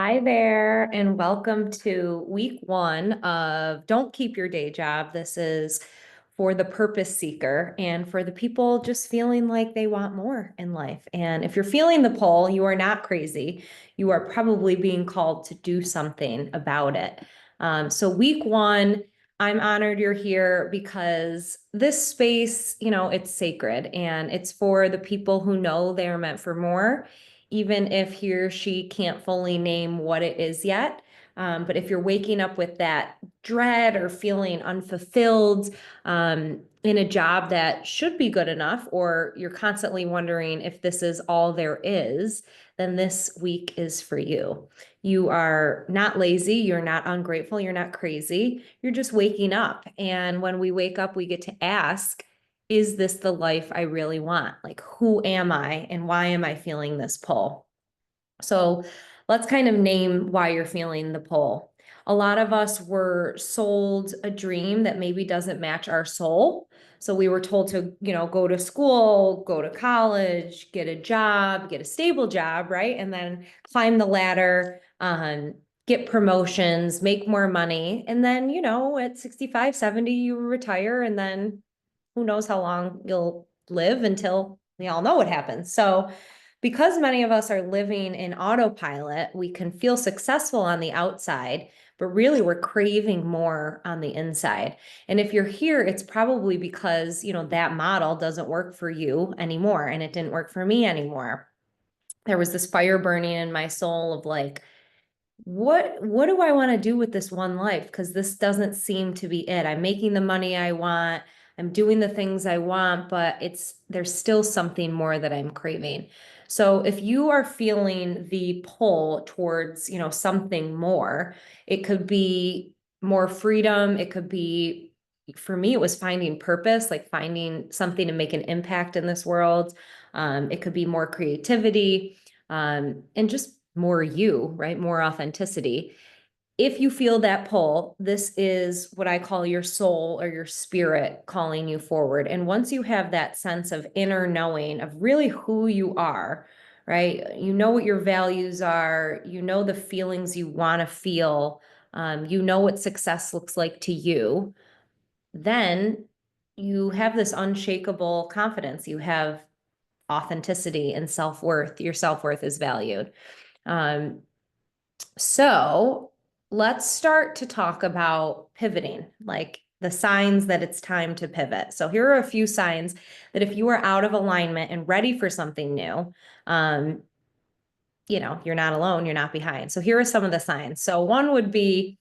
Hi there, and welcome to week one of Don't Keep Your Day Job. This is for the purpose seeker and for the people just feeling like they want more in life. And if you're feeling the pull, you are not crazy. You are probably being called to do something about it. So, week one, I'm honored you're here because this space, it's sacred and it's for the people who know they are meant for more even if he or she can't fully name what it is yet. But if you're waking up with that dread or feeling unfulfilled in a job that should be good enough, or you're constantly wondering if this is all there is, then this week is for you. You are not lazy, you're not ungrateful, you're not crazy, you're just waking up. And when we wake up, we get to ask, is this the life I really want? Like, who am I and why am I feeling this pull? So let's kind of name why you're feeling the pull. A lot of us were sold a dream that maybe doesn't match our soul. So we were told to, go to school, go to college, get a job, get a stable job, right? And then climb the ladder, get promotions, make more money. And then, at 65, 70, you retire and then who knows how long you'll live until we all know what happens. So, because many of us are living in autopilot, we can feel successful on the outside, but really we're craving more on the inside. And if you're here, it's probably because, that model doesn't work for you anymore and it didn't work for me anymore. There was this fire burning in my soul of like, what do I want to do with this one life? Because this doesn't seem to be it. I'm making the money I want. I'm doing the things I want, but there's still something more that I'm craving. So if you are feeling the pull towards, something more, it could be more freedom. It could be, for me, it was finding purpose, like finding something to make an impact in this world. It could be more creativity, and just more you, right? More authenticity. If you feel that pull, this is what I call your soul or your spirit calling you forward. And once you have that sense of inner knowing of really who you are, right? You know what your values are, you know the feelings you want to feel, you know what success looks like to you, then you have this unshakable confidence. You have authenticity and self-worth. Your self-worth is valued. Um, so let's start to talk about pivoting, like the signs that it's time to pivot. So here are a few signs that if you are out of alignment and ready for something new, um, you're not alone, you're not behind. So here are some of the signs. So one would be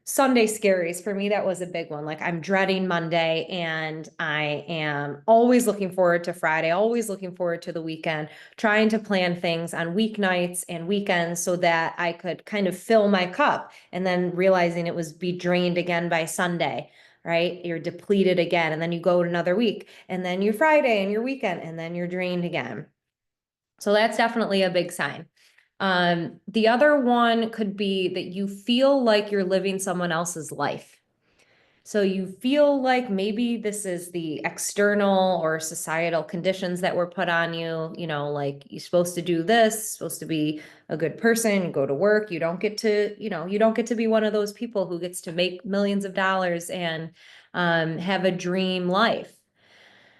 Sunday scaries. For me, that was a big one. Like I'm dreading Monday and I am always looking forward to Friday, always looking forward to the weekend, trying to plan things on weeknights and weekends so that I could kind of fill my cup and then realizing it was be drained again by Sunday, right? You're depleted again. And then you go to another week and then your Friday and your weekend and then you're drained again. So that's definitely a big sign. The other one could be that you feel like you're living someone else's life. So you feel like maybe this is the external or societal conditions that were put on you, like you're supposed to do this, supposed to be a good person, go to work. You don't get to, you don't get to be one of those people who gets to make millions of dollars and have a dream life.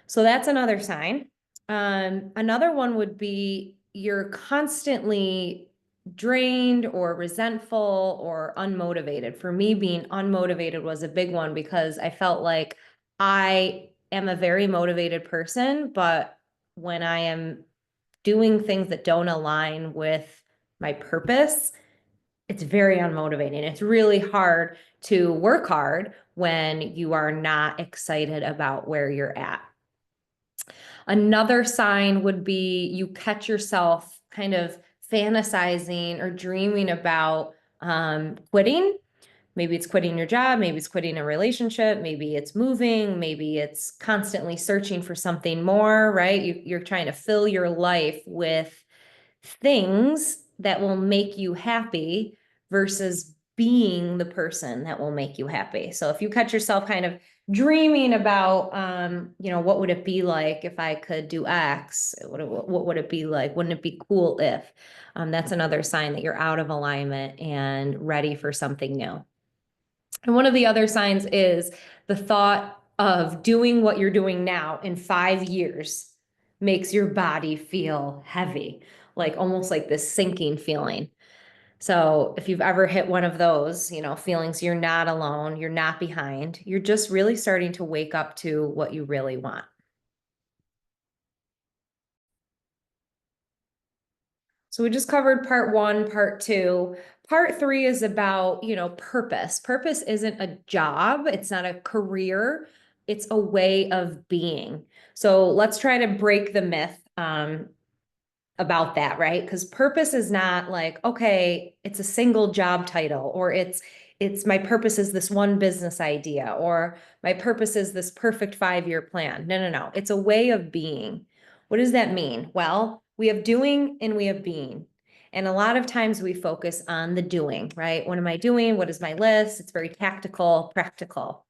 So that's another sign. Another one would be you're constantly drained or resentful or unmotivated. For me, being unmotivated was a big one because I felt like I am a very motivated person, but when I am doing things that don't align with my purpose, it's very unmotivating. It's really hard to work hard when you are not excited about where you're at. Another sign would be you catch yourself kind of fantasizing or dreaming about quitting. Maybe it's quitting your job, maybe it's quitting a relationship, maybe it's moving, maybe it's constantly searching for something more, right? You're trying to fill your life with things that will make you happy versus being the person that will make you happy. So if you catch yourself kind of dreaming about, what would it be like if I could do X? What would it be like? Wouldn't it be cool if? That's another sign that you're out of alignment and ready for something new. And one of the other signs is the thought of doing what you're doing now in 5 years makes your body feel heavy, like almost like this sinking feeling. So if you've ever hit one of those, feelings you're not alone, you're not behind, you're just really starting to wake up to what you really want. So we just covered part one, part two. Part three is about, purpose. Purpose isn't a job, it's not a career, it's a way of being. So let's try to break the myth. About that, right? Because purpose is not like, okay, it's a single job title, or it's my purpose is this one business idea, or my purpose is this perfect 5-year plan. No, no, no. It's a way of being. What does that mean? Well, we have doing and we have being. And a lot of times we focus on the doing, right? What am I doing? What is my list? It's very tactical, practical.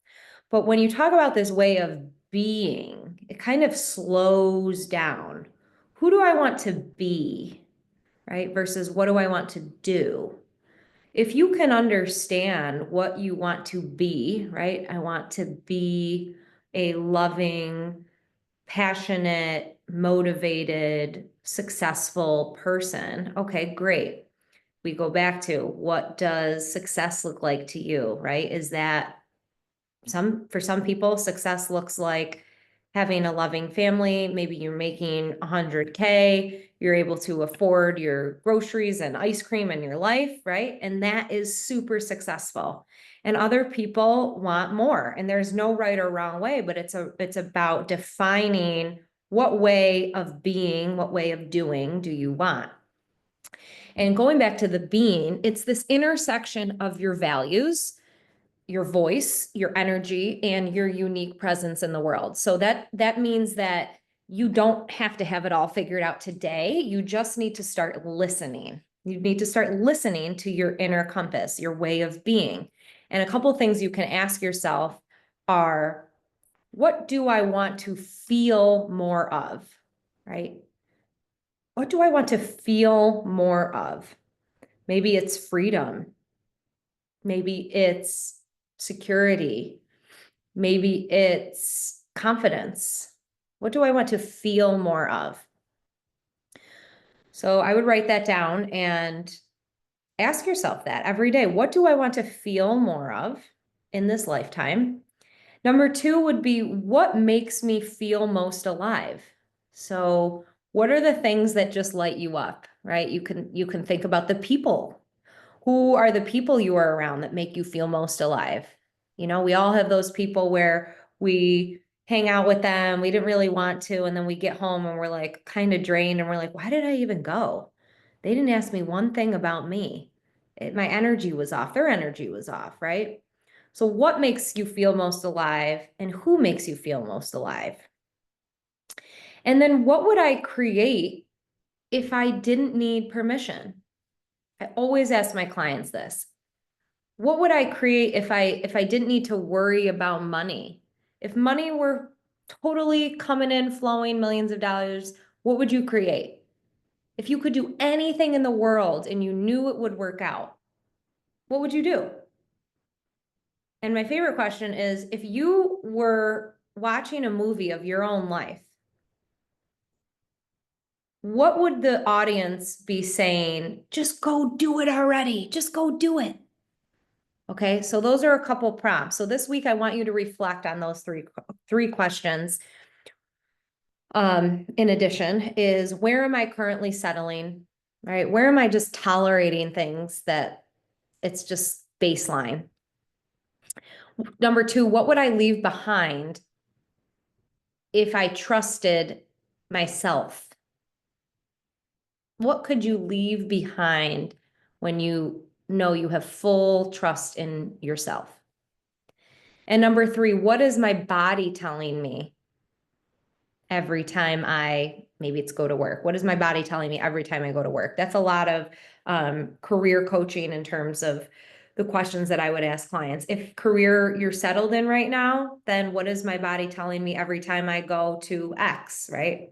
But when you talk about this way of being, it kind of slows down. Who do I want to be, right? Versus what do I want to do? If you can understand what you want to be, right? I want to be a loving, passionate, motivated, successful person. Okay, great. We go back to what does success look like to you, right? Is that for some people, success looks like having a loving family. Maybe you're making 100K, you're able to afford your groceries and ice cream in your life, right? And that is super successful. And other people want more. And there's no right or wrong way, but it's about defining what way of being, what way of doing do you want? And going back to the being, it's this intersection of your values, your voice, your energy, and your unique presence in the world. So that means that you don't have to have it all figured out today. You just need to start listening. You need to start listening to your inner compass, your way of being. And a couple of things you can ask yourself are, what do I want to feel more of? Right? What do I want to feel more of? Maybe it's freedom. Maybe it's security. Maybe it's confidence. What do I want to feel more of? So I would write that down and ask yourself that every day. What do I want to feel more of in this lifetime? Number two would be, what makes me feel most alive? So what are the things that just light you up, right? You can think about the people. Who are the people you are around that make you feel most alive? We all have those people where we hang out with them, we didn't really want to, and then we get home and we're like kind of drained and we're like, why did I even go? They didn't ask me one thing about me. My energy was off, their energy was off, right? So what makes you feel most alive and who makes you feel most alive? And then what would I create if I didn't need permission? I always ask my clients this. What would I create if I didn't need to worry about money? If money were totally coming in, flowing millions of dollars, what would you create? If you could do anything in the world and you knew it would work out, what would you do? And my favorite question is, if you were watching a movie of your own life, what would the audience be saying? Just go do it already. Just go do it. Okay, so those are a couple prompts. So this week I want you to reflect on those three questions. In addition, is where am I currently settling? Right? Where am I just tolerating things that it's just baseline? Number two, what would I leave behind if I trusted myself? What could you leave behind when you know you have full trust in yourself? And number three, what is my body telling me every time maybe it's go to work? What is my body telling me every time I go to work? That's a lot of career coaching in terms of the questions that I would ask clients. If career you're settled in right now, then what is my body telling me every time I go to X, right?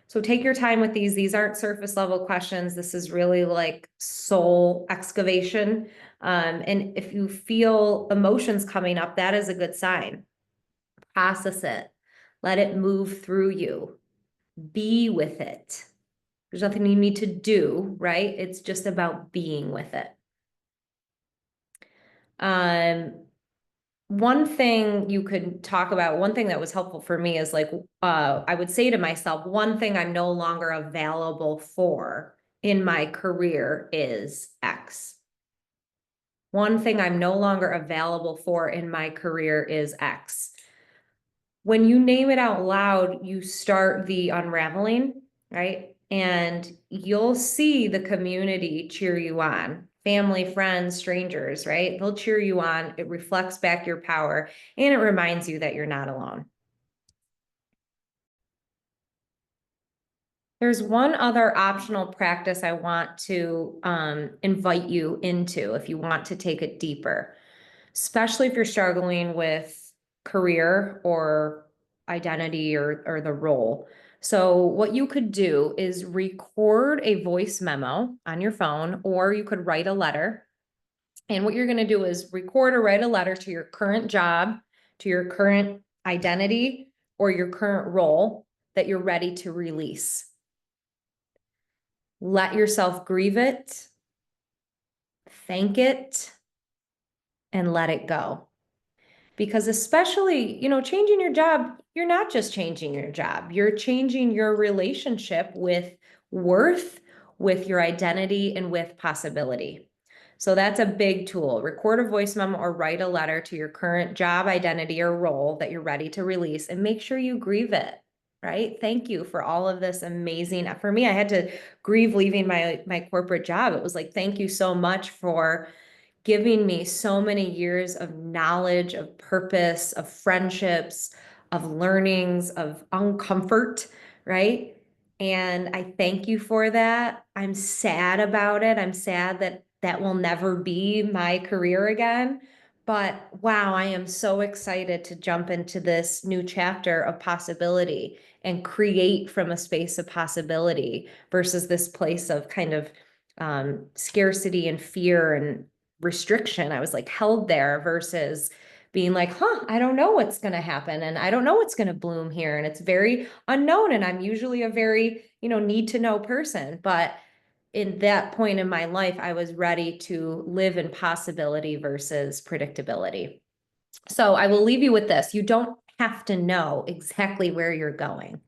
So take your time with these. These aren't surface level questions. This is really like soul excavation. And if you feel emotions coming up, that is a good sign. Process it. Let it move through you. Be with it. There's nothing you need to do, right? It's just about being with it. One thing you could talk about, one thing that was helpful for me is like, I would say to myself, one thing I'm no longer available for in my career is X. One thing I'm no longer available for in my career is X. When you name it out loud, you start the unraveling, right? And you'll see the community cheer you on. Family, friends, strangers, right? They'll cheer you on. It reflects back your power and it reminds you that you're not alone. There's one other optional practice I want to invite you into if you want to take it deeper, especially if you're struggling with career or identity or the role. So what you could do is record a voice memo on your phone, or you could write a letter. And what you're going to do is record or write a letter to your current job, to your current identity, or your current role that you're ready to release. Let yourself grieve it, thank it, and let it go. Because especially, changing your job, you're not just changing your job, you're changing your relationship with worth, with your identity, and with possibility. So that's a big tool. Record a voice memo or write a letter to your current job, identity, or role that you're ready to release, and make sure you grieve it, right? Thank you for all of this amazing. For me, I had to grieve leaving my corporate job. It was like, thank you so much for giving me so many years of knowledge, of purpose, of friendships, of learnings, of uncomfort, right? And I thank you for that. I'm sad about it. I'm sad that that will never be my career again. But wow, I am so excited to jump into this new chapter of possibility and create from a space of possibility versus this place of kind of scarcity and fear and restriction. I was like held there versus being like, I don't know what's going to happen. And I don't know what's going to bloom here. And it's very unknown. And I'm usually a very, need to know person. But in that point in my life, I was ready to live in possibility versus predictability. So I will leave you with this. You don't have to know exactly where you're going.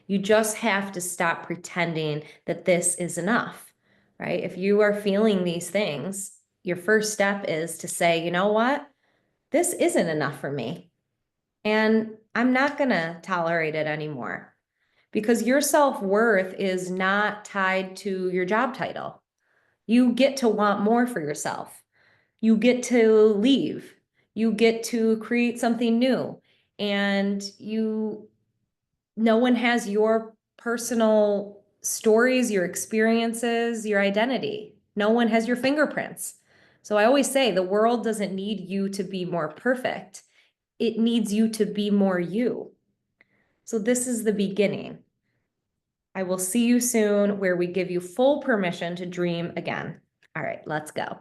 You just have to stop pretending that this is enough, right? If you are feeling these things, your first step is to say, you know what? This isn't enough for me. And I'm not going to tolerate it anymore because your self-worth is not tied to your job title. You get to want more for yourself. You get to leave. You get to create something new. And no one has your personal stories, your experiences, your identity. No one has your fingerprints. So I always say the world doesn't need you to be more perfect. It needs you to be more you. So this is the beginning. I will see you soon where we give you full permission to dream again. All right, let's go.